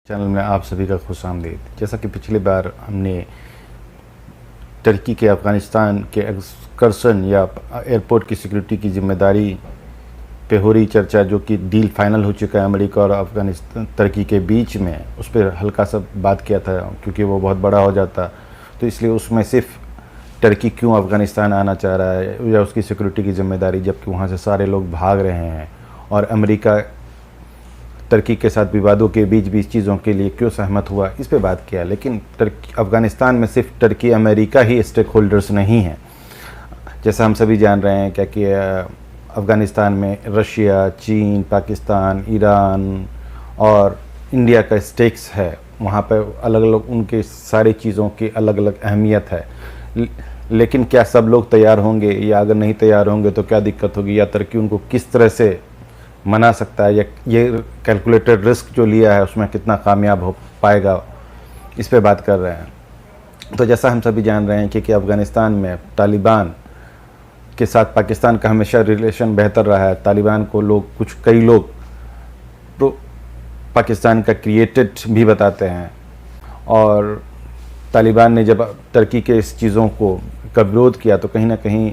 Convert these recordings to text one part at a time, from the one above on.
Channel में आप सभी का खुशामदीद। जैसा कि पिछली बार हमने टर्की के अफ़गानिस्तान के एक्सकर्सन या एयरपोर्ट की सिक्योरिटी की जिम्मेदारी पे हो रही चर्चा, जो कि डील फाइनल हो चुका है अमेरिका और अफ़गानिस्तान टर्की के बीच में, उस पर हल्का सा बात किया था क्योंकि वो बहुत बड़ा हो जाता, तो इसलिए उसमें सिर्फ टर्की क्यों अफ़गानिस्तान आना चाह रहा है या उसकी सिक्योरिटी की जिम्मेदारी, जबकि वहाँ से सारे लोग भाग रहे हैं, और अमेरिका टर्की के साथ विवादों के बीच बीच चीज़ों के लिए क्यों सहमत हुआ, इस पे बात किया। लेकिन अफ़गानिस्तान में सिर्फ टर्की अमेरिका ही स्टेक होल्डर्स नहीं हैं। जैसा हम सभी जान रहे हैं क्या कि अफ़गानिस्तान में रशिया, चीन, पाकिस्तान, ईरान और इंडिया का स्टेक्स है। वहाँ पर अलग अलग उनके सारी चीज़ों की अलग अलग अहमियत है। लेकिन क्या सब लोग तैयार होंगे, या अगर नहीं तैयार होंगे तो क्या दिक्कत होगी, या टर्की उनको किस तरह से मना सकता है, या ये कैलकुलेटेड रिस्क जो लिया है उसमें कितना कामयाब हो पाएगा, इस पे बात कर रहे हैं। तो जैसा हम सभी जान रहे हैं कि अफ़गानिस्तान में तालिबान के साथ पाकिस्तान का हमेशा रिलेशन बेहतर रहा है। तालिबान को कई लोग तो पाकिस्तान का क्रिएटेड भी बताते हैं, और तालिबान ने जब टर्की के इस चीज़ों का विरोध किया तो कहीं ना कहीं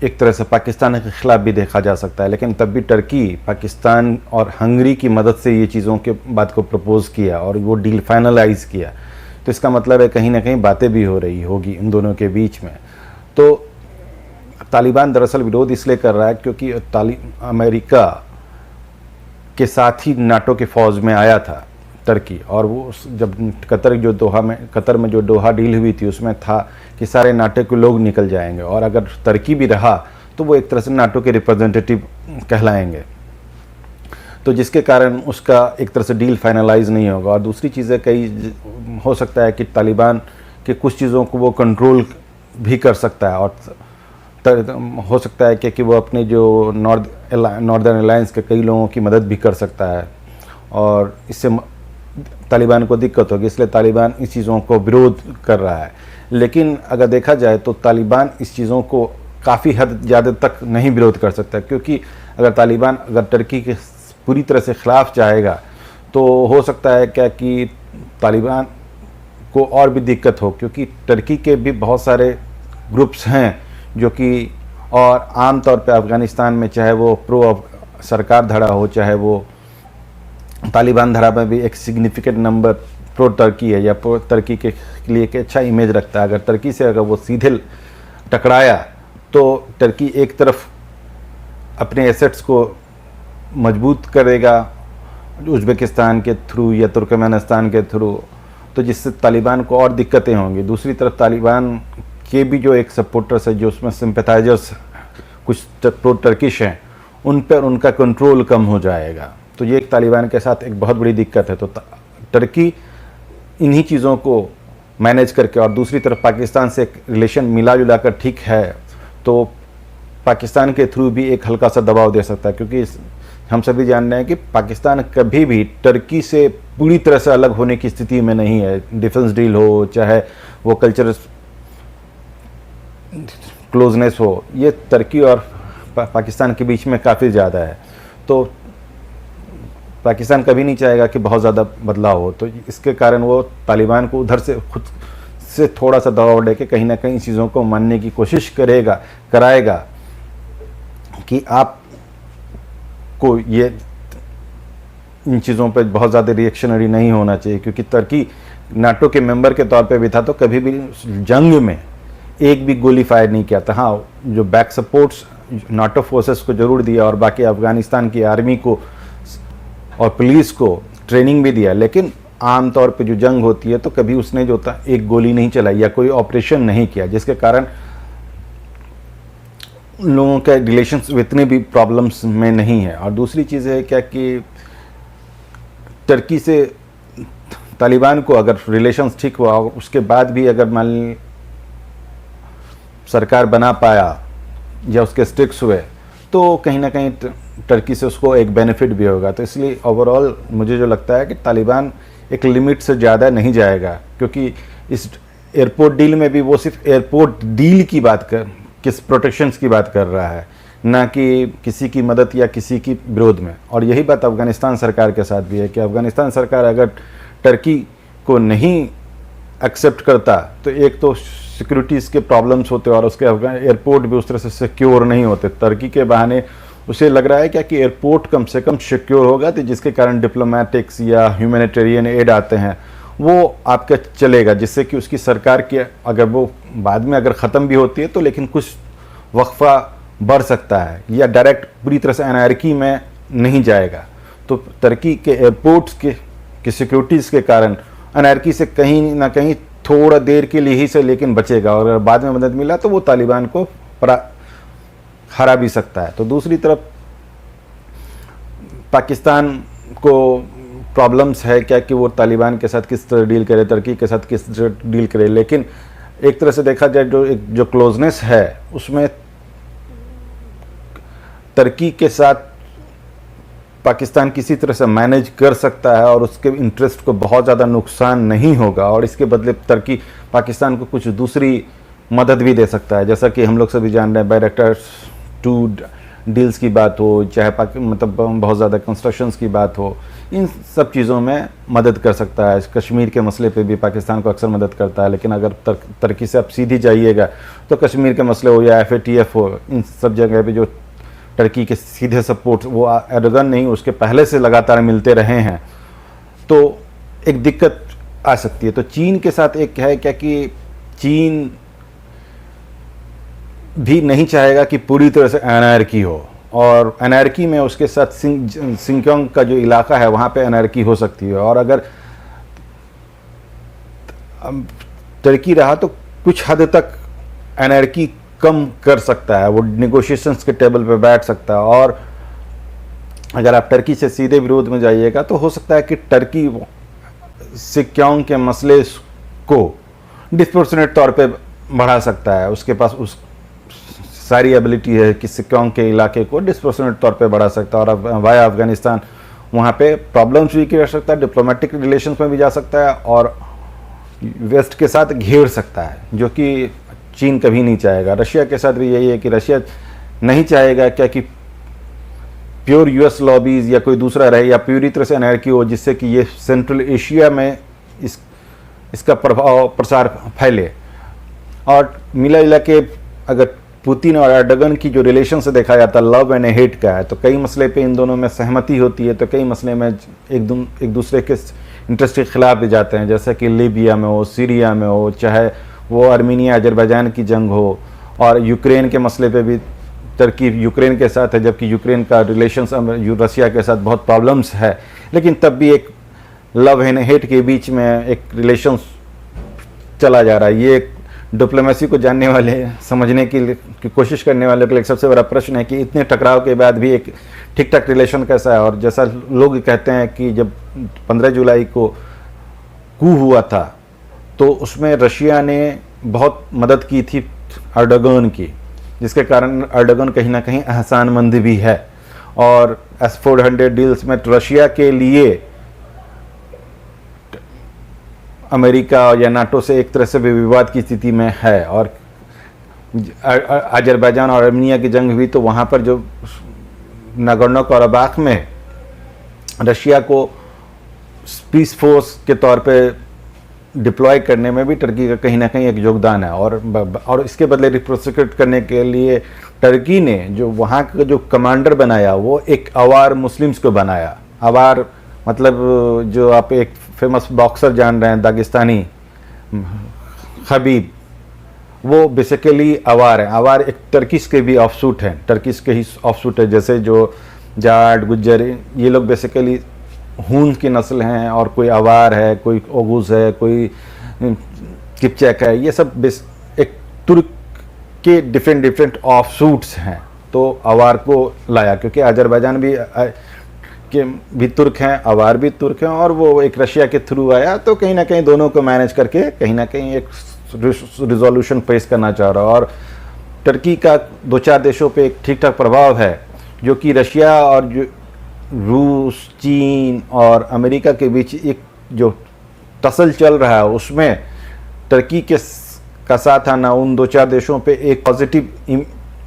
एक तरह से पाकिस्तान के ख़िलाफ़ भी देखा जा सकता है। लेकिन तब भी टर्की पाकिस्तान और हंगरी की मदद से ये चीज़ों के बात को प्रपोज़ किया और वो डील फाइनलाइज किया। तो इसका मतलब है कहीं ना कहीं बातें भी हो रही होगी इन दोनों के बीच में। तो तालिबान दरअसल विरोध इसलिए कर रहा है क्योंकि अमेरिका के साथ ही नाटो के फ़ौज में आया था टर्की, और वो जब कतर में जो दोहा डील हुई थी उसमें था कि सारे नाटो के लोग निकल जाएंगे, और अगर टर्की भी रहा तो वो एक तरह से नाटो के रिप्रेजेंटेटिव कहलाएंगे, तो जिसके कारण उसका एक तरह से डील फाइनलाइज नहीं होगा। और दूसरी चीज़ें कई हो सकता है कि तालिबान के कुछ चीज़ों को वो कंट्रोल भी कर सकता है, और हो सकता है कि वो अपने जो नॉर्दर्न अलायंस के कई लोगों की मदद भी कर सकता है, और इससे तालिबान को दिक्कत होगी, इसलिए तालिबान इस चीज़ों को विरोध कर रहा है। लेकिन अगर देखा जाए तो तालिबान इस चीज़ों को काफ़ी हद ज़्यादा तक नहीं विरोध कर सकता, क्योंकि अगर तालिबान टर्की के पूरी तरह से ख़िलाफ़ चाहेगा तो हो सकता है क्या कि तालिबान को और भी दिक्कत हो, क्योंकि टर्की के भी बहुत सारे ग्रुप्स हैं जो कि, और आम तौर पे अफ़गानिस्तान में चाहे वो प्रो सरकार धड़ा हो चाहे वो तालिबान धरा में भी एक सिग्निफिकेंट नंबर प्रो टर्की है, या प्रो टर्की के लिए एक अच्छा इमेज रखता है। अगर टर्की से अगर वो सीधे टकराया तो टर्की एक तरफ अपने एसेट्स को मजबूत करेगा उज़्बेकिस्तान के थ्रू या तुर्कमेनिस्तान के थ्रू, तो जिससे तालिबान को और दिक्कतें होंगी। दूसरी तरफ तालिबान के भी जो एक सपोर्टर्स है, जो उसमें सिंपैथाइजर्स कुछ प्रो टर्किश हैं, उन पर उनका कंट्रोल कम हो जाएगा। तो ये एक तालिबान के साथ एक बहुत बड़ी दिक्कत है। तो टर्की इन्हीं चीज़ों को मैनेज करके, और दूसरी तरफ पाकिस्तान से एक रिलेशन मिला जुला कर ठीक है, तो पाकिस्तान के थ्रू भी एक हल्का सा दबाव दे सकता है, क्योंकि हम सभी जान रहे हैं कि पाकिस्तान कभी भी टर्की से पूरी तरह से अलग होने की स्थिति में नहीं है। डिफेंस डील हो चाहे वो कल्चर क्लोजनेस हो, ये टर्की और पाकिस्तान के बीच में काफ़ी ज़्यादा है। तो पाकिस्तान कभी नहीं चाहेगा कि बहुत ज़्यादा बदलाव हो, तो इसके कारण वो तालिबान को उधर से खुद से थोड़ा सा दबाव दे के कहीं ना कहीं चीज़ों को मानने की कोशिश कराएगा कि आप को ये इन चीज़ों पर बहुत ज़्यादा रिएक्शनरी नहीं होना चाहिए, क्योंकि टर्की नाटो के मेंबर के तौर पे भी था तो कभी भी जंग में एक भी गोली फायर नहीं किया था। हाँ, जो बैक सपोर्ट्स नाटो फोर्सेस को ज़रूर दिया, और बाकी अफ़गानिस्तान की आर्मी को और पुलिस को ट्रेनिंग भी दिया, लेकिन आम तौर पे जो जंग होती है तो कभी उसने जो था एक गोली नहीं चलाई या कोई ऑपरेशन नहीं किया, जिसके कारण उन लोगों के रिलेशंस इतने भी प्रॉब्लम्स में नहीं है। और दूसरी चीज़ है क्या कि टर्की से तालिबान को अगर रिलेशंस ठीक हुआ, उसके बाद भी अगर मान ली सरकार बना पाया या उसके स्टिक्स हुए, तो कहीं ना कहीं टर्की से उसको एक बेनिफिट भी होगा। तो इसलिए ओवरऑल मुझे जो लगता है कि तालिबान एक लिमिट से ज़्यादा नहीं जाएगा, क्योंकि इस एयरपोर्ट डील में भी वो सिर्फ एयरपोर्ट डील की बात किस प्रोटेक्शंस की बात कर रहा है, ना कि किसी की मदद या किसी की विरोध में। और यही बात अफ़गानिस्तान सरकार के साथ भी है कि अफ़गानिस्तान सरकार अगर टर्की को नहीं एक्सेप्ट करता तो एक तो सिक्योरिटीज़ के प्रॉब्लम्स होते और उसके अफगान एयरपोर्ट भी उस तरह से सिक्योर नहीं होते। टर्की के बहाने उसे लग रहा है क्या कि एयरपोर्ट कम से कम सिक्योर होगा, तो जिसके कारण डिप्लोमेटिक्स या ह्यूमैनिटेरियन एड आते हैं वो आपका चलेगा, जिससे कि उसकी सरकार की अगर वो बाद में अगर ख़त्म भी होती है तो लेकिन कुछ वक्फा बढ़ सकता है या डायरेक्ट पूरी तरह से एनार्की में नहीं जाएगा। तो टर्की के एयरपोर्ट्स के सिक्योरिटीज़ के कारण एनार्की से कहीं ना कहीं थोड़ा देर के लिए ही से लेकिन बचेगा, और अगर बाद में मदद मिला तो वो तालिबान को हरा भी सकता है। तो दूसरी तरफ पाकिस्तान को प्रॉब्लम्स है क्या कि वो तालिबान के साथ किस तरह डील करे, टर्की के साथ किस तरह डील करे। लेकिन एक तरह से देखा जाए जो क्लोजनेस है उसमें टर्की के साथ पाकिस्तान किसी तरह से मैनेज कर सकता है और उसके इंटरेस्ट को बहुत ज़्यादा नुकसान नहीं होगा, और इसके बदले टर्की पाकिस्तान को कुछ दूसरी मदद भी दे सकता है। जैसा कि हम लोग सभी जान रहे हैं, बैरक्टर 2 डील्स की बात हो, चाहे मतलब बहुत ज़्यादा कंस्ट्रक्शंस की बात हो, इन सब चीज़ों में मदद कर सकता है। कश्मीर के मसले पे भी पाकिस्तान को अक्सर मदद करता है, लेकिन अगर टर्की से आप सीधी जाइएगा तो कश्मीर के मसले हो या FATF हो, इन सब जगह पे जो टर्की के सीधे सपोर्ट वो एर्दोगन नहीं उसके पहले से लगातार मिलते रहे हैं, तो एक दिक्कत आ सकती है। तो चीन के साथ एक है क्या कि चीन भी नहीं चाहेगा कि पूरी तरह से एनार्की हो, और एनार्की में उसके साथ सिंकियोंग का जो इलाका है वहाँ पे एनार्की हो सकती है। और अगर टर्की रहा तो कुछ हद तक एनार्की कम कर सकता है, वो नेगोशिएशंस के टेबल पे बैठ सकता है। और अगर आप टर्की से सीधे विरोध में जाइएगा तो हो सकता है कि टर्की सिंकियोंग के मसले को डिस्प्रोपोर्शनेट तौर पे बढ़ा सकता है। उसके पास उस सारी एबिलिटी है कि सिंकियोंग के इलाके को डिस्प्रोपोर्शनेट तौर पे बढ़ा सकता है, और वाया अफगानिस्तान वहाँ पे प्रॉब्लम्स भी कर सकता है, डिप्लोमेटिक रिलेशंस में भी जा सकता है और वेस्ट के साथ घेर सकता है, जो कि चीन कभी नहीं चाहेगा। रशिया के साथ भी यही है कि रशिया नहीं चाहेगा क्या कि प्योर US लॉबीज़ या कोई दूसरा रहे या पूरी तरह से एनार्की हो, जिससे कि ये सेंट्रल एशिया में इसका प्रभाव प्रसार फैले। और मिला जुला के अगर पुतिन और एर्दोगन की जो रिलेशन से देखा जाता है लव एंड हेट का है, तो कई मसले पे इन दोनों में सहमति होती है, तो कई मसले में एक दूसरे के इंटरेस्ट के खिलाफ भी जाते हैं, जैसे कि लीबिया में हो, सीरिया में हो, चाहे वो आर्मीनिया अजरबैजान की जंग हो, और यूक्रेन के मसले पे भी टर्की यूक्रेन के साथ है, जबकि यूक्रेन का रिलेशंस रशिया के साथ बहुत प्रॉब्लम्स है, लेकिन तब भी एक लव एंड हेट के बीच में एक रिलेशंस चला जा रहा है। ये एक डिप्लोमेसी को जानने वाले, समझने की कोशिश करने वालों के लिए सबसे बड़ा प्रश्न है कि इतने टकराव के बाद भी एक ठीक ठाक रिलेशन कैसा है। और जैसा लोग कहते हैं कि जब 15 जुलाई को कू हुआ था तो उसमें रशिया ने बहुत मदद की थी एर्दोगन की, जिसके कारण एर्दोगन कहीं ना कहीं एहसानमंद भी है। और S-400 डील्स में रशिया के लिए अमेरिका या नाटो से एक तरह से भी विवाद की स्थिति में है। और अजरबैजान और आर्मीनिया की जंग हुई तो वहाँ पर जो नागोर्नो कराबाख में रशिया को पीस फोर्स के तौर पे डिप्लॉय करने में भी टर्की का कहीं ना कहीं एक योगदान है। और इसके बदले रिप्रोसिक्यूट करने के लिए टर्की ने जो वहाँ का जो कमांडर बनाया वो एक अवार मुस्लिम्स को बनाया। अवार मतलब जो आप एक फेमस बॉक्सर जान रहे हैं दागिस्तानी खबीब, वो बेसिकली अवार है। अवार एक टर्किश के भी ऑफशूट हैं, टर्किश के ही ऑफशूट है, जैसे जो जाट गुज्जर ये लोग बेसिकली हून की नस्ल हैं, और कोई अवार है, कोई ओगुज है, कोई किपचैक है, ये सब एक तुर्क के डिफरेंट ऑफशूट्स हैं। तो अवार को लाया क्योंकि अजरबैजान भी तुर्क हैं, अवार भी तुर्क हैं, और वो एक रशिया के थ्रू आया, तो कहीं ना कहीं दोनों को मैनेज करके कहीं ना कहीं एक रिजोल्यूशन पेश करना चाह रहा है। और टर्की का 2-4 देशों पे एक ठीक ठाक प्रभाव है, जो कि रशिया और जो रूस, चीन और अमेरिका के बीच एक जो टसल चल रहा है उसमें टर्की का साथ आना उन 2-4 देशों पे एक पॉजिटिव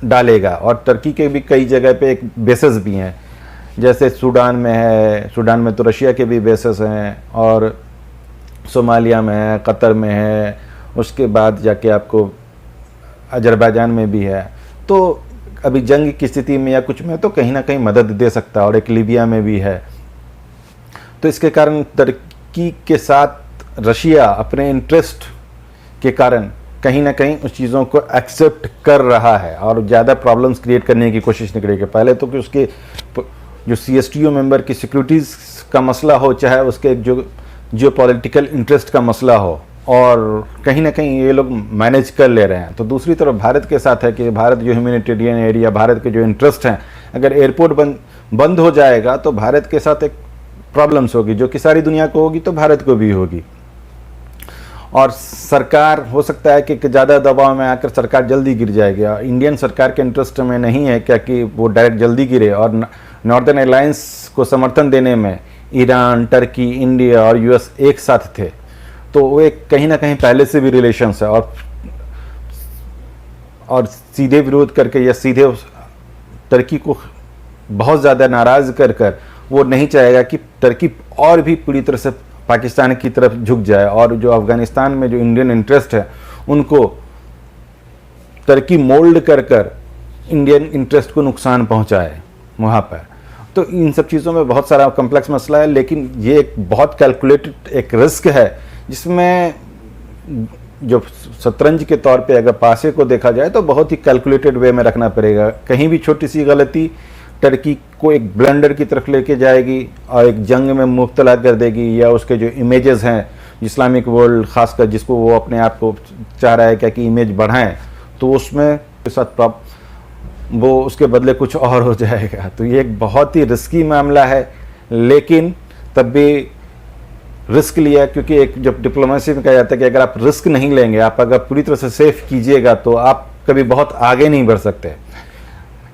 डालेगा। और टर्की के भी कई जगह पे एक बेसेस भी हैं, जैसे सूडान में है, सूडान में तो रशिया के भी बेसेस हैं, और सोमालिया में है, कतर में है, उसके बाद जाके आपको अजरबैजान में भी है। तो अभी जंग की स्थिति में या कुछ में तो कहीं ना कहीं मदद दे सकता है, और एक लीबिया में भी है। तो इसके कारण टर्की के साथ रशिया अपने इंटरेस्ट के कारण कहीं ना कहीं उस चीज़ों को एक्सेप्ट कर रहा है और ज़्यादा प्रॉब्लम्स क्रिएट करने की कोशिश नहीं करेगा। पहले तो कि उसके जो CSTO मेंबर की सिक्योरिटीज़ का मसला हो, चाहे उसके जो पॉलिटिकल इंटरेस्ट का मसला हो, और कहीं ना कहीं ये लोग मैनेज कर ले रहे हैं। तो दूसरी तरफ भारत के साथ है कि भारत जो ह्यूमैनिटेरियन एरिया, भारत के जो इंटरेस्ट हैं, अगर एयरपोर्ट बंद हो जाएगा तो भारत के साथ एक प्रॉब्लम्स होगी, जो कि सारी दुनिया को होगी तो भारत को भी होगी। और सरकार हो सकता है कि ज़्यादा दबाव में आकर सरकार जल्दी गिर जाएगी। इंडियन सरकार के इंटरेस्ट में नहीं है क्या कि वो डायरेक्ट जल्दी गिरे, और नॉर्दर्न अलायंस को समर्थन देने में ईरान, टर्की, इंडिया और US एक साथ थे। तो वो एक कहीं ना कहीं पहले से भी रिलेशंस है, और सीधे विरोध करके या सीधे टर्की को बहुत ज़्यादा नाराज़ कर वो नहीं चाहेगा कि टर्की और भी पूरी तरह से पाकिस्तान की तरफ झुक जाए, और जो अफ़गानिस्तान में जो इंडियन इंटरेस्ट है उनको टर्की मोल्ड कर इंडियन इंटरेस्ट को नुकसान पहुंचाए वहाँ पर। तो इन सब चीज़ों में बहुत सारा कॉम्प्लेक्स मसला है, लेकिन ये एक बहुत कैलकुलेटेड एक रिस्क है, जिसमें जो शतरंज के तौर पे अगर पासे को देखा जाए तो बहुत ही कैलकुलेटेड वे में रखना पड़ेगा। कहीं भी छोटी सी गलती टर्की को एक ब्लंडर की तरफ लेके जाएगी और एक जंग में मुब्तला कर देगी, या उसके जो इमेजेस हैं इस्लामिक वर्ल्ड खासकर, जिसको वो अपने आप को चाह रहा है क्या कि इमेज बढ़ाएं, तो उसमें के साथ वो उसके बदले कुछ और हो जाएगा। तो ये एक बहुत ही रिस्की मामला है, लेकिन तब भी रिस्क लिया, क्योंकि एक जब डिप्लोमेसी में कहा जाता है कि अगर आप रिस्क नहीं लेंगे, आप अगर पूरी तरह से सेफ कीजिएगा तो आप कभी बहुत आगे नहीं बढ़ सकते।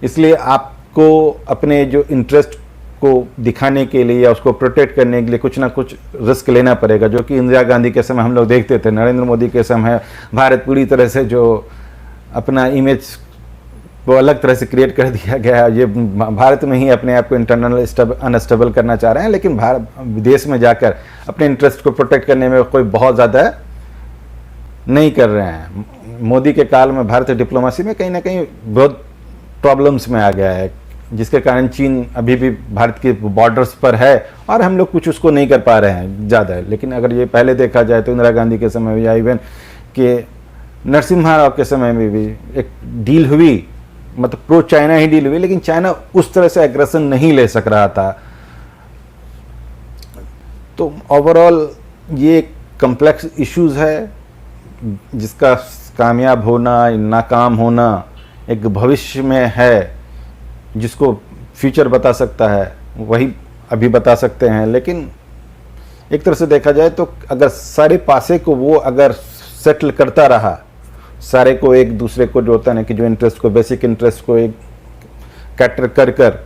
इसलिए आपको अपने जो इंटरेस्ट को दिखाने के लिए या उसको प्रोटेक्ट करने के लिए कुछ ना कुछ रिस्क लेना पड़ेगा, जो कि इंदिरा गांधी के समय हम लोग देखते थे। नरेंद्र मोदी के समय भारत पूरी तरह से जो अपना इमेज वो अलग तरह से क्रिएट कर दिया गया। ये भारत में ही अपने आप को इंटरनल अनस्टेबल करना चाह रहे हैं, लेकिन भारत विदेश में जाकर अपने इंटरेस्ट को प्रोटेक्ट करने में कोई बहुत ज़्यादा नहीं कर रहे हैं। मोदी के काल में भारतीय डिप्लोमेसी में कहीं ना कहीं बहुत प्रॉब्लम्स में आ गया है, जिसके कारण चीन अभी भी भारत के बॉर्डर्स पर है और हम लोग कुछ उसको नहीं कर पा रहे हैं ज़्यादा। लेकिन अगर ये पहले देखा जाए तो इंदिरा गांधी के समय में या इवन के नरसिम्हा राव के समय में भी एक डील हुई, मतलब प्रो चाइना ही डील हुई, लेकिन चाइना उस तरह से एग्रेशन नहीं ले सक रहा था। तो ओवरऑल ये कॉम्प्लेक्स इश्यूज है, जिसका कामयाब होना नाकाम होना एक भविष्य में है, जिसको फ्यूचर बता सकता है, वही अभी बता सकते हैं। लेकिन एक तरह से देखा जाए तो अगर सारे पासे को वो अगर सेटल करता रहा, सारे को एक दूसरे को जो होता है ना कि जो इंटरेस्ट को, बेसिक इंटरेस्ट को एक कैटर कर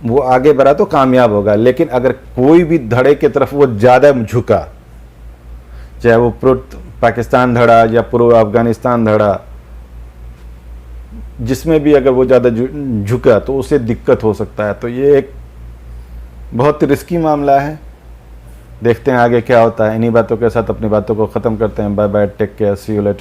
वो आगे बढ़ा तो कामयाब होगा। लेकिन अगर कोई भी धड़े की तरफ वो ज़्यादा झुका, चाहे वो प्रो पाकिस्तान धड़ा या प्रो अफगानिस्तान धड़ा, जिसमें भी अगर वो ज़्यादा झुका तो उसे दिक्कत हो सकता है। तो ये एक बहुत रिस्की मामला है, देखते हैं आगे क्या होता है। इन्हीं बातों के साथ अपनी बातों को ख़त्म करते हैं। Bye bye, take care, see you letter.